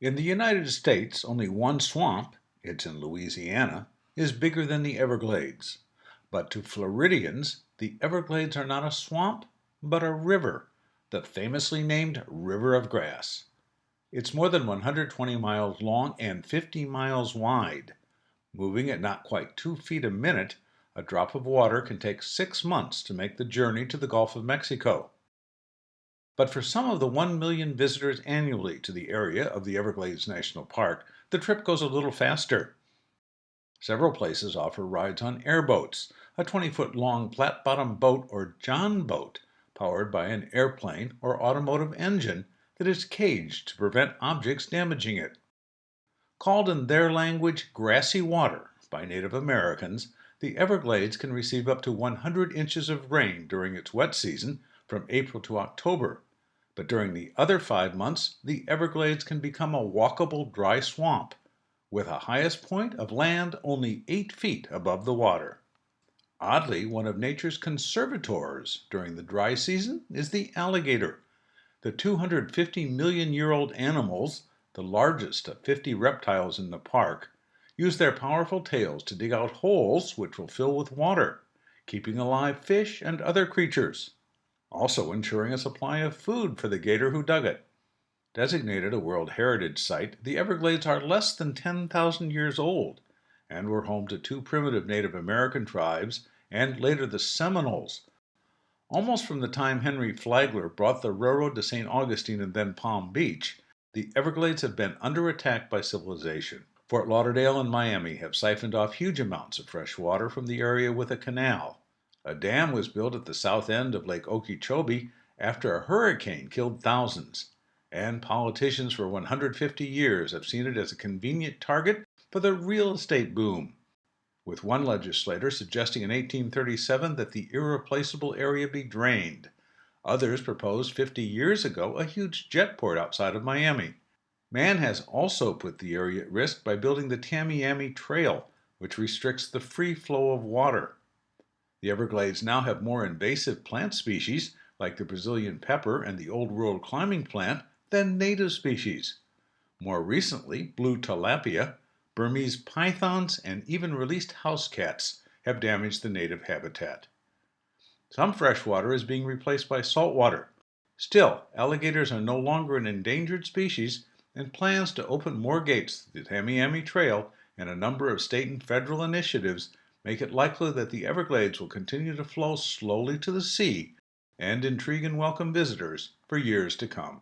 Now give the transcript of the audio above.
In the United States, only one swamp, it's in Louisiana, is bigger than the Everglades. But to Floridians, the Everglades are not a swamp, but a river, the famously named River of Grass. It's more than 120 miles long and 50 miles wide. Moving at not quite 2 feet a minute, a drop of water can take 6 months to make the journey to the Gulf of Mexico. But for some of the 1 million visitors annually to the area of the Everglades National Park, the trip goes a little faster. Several places offer rides on airboats, a 20-foot long flat-bottom boat or john boat powered by an airplane or automotive engine that is caged to prevent objects damaging it. Called in their language grassy water by Native Americans, the Everglades can receive up to 100 inches of rain during its wet season from April to October. But during the other 5 months, the Everglades can become a walkable dry swamp, with a highest point of land only 8 feet above the water. Oddly, one of nature's conservators during the dry season is the alligator. The 250-million-year-old animals, the largest of 50 reptiles in the park, use their powerful tails to dig out holes which will fill with water, keeping alive fish and other creatures, also ensuring a supply of food for the gator who dug it. Designated a World Heritage Site, the Everglades are less than 10,000 years old and were home to two primitive Native American tribes and later the Seminoles. Almost from the time Henry Flagler brought the railroad to St. Augustine and then Palm Beach, the Everglades have been under attack by civilization. Fort Lauderdale and Miami have siphoned off huge amounts of fresh water from the area with a canal. A dam was built at the south end of Lake Okeechobee after a hurricane killed thousands, and politicians for 150 years have seen it as a convenient target for the real estate boom, with one legislator suggesting in 1837 that the irreplaceable area be drained. Others proposed 50 years ago a huge jetport outside of Miami. Man has also put the area at risk by building the Tamiami Trail, which restricts the free flow of water. The Everglades now have more invasive plant species, like the Brazilian pepper and the Old World climbing plant, than native species. More recently, blue tilapia, Burmese pythons, and even released house cats have damaged the native habitat. Some fresh water is being replaced by salt water. Still, alligators are no longer an endangered species, and plans to open more gates to the Tamiami Trail and a number of state and federal initiatives make it likely that the Everglades will continue to flow slowly to the sea and intrigue and welcome visitors for years to come.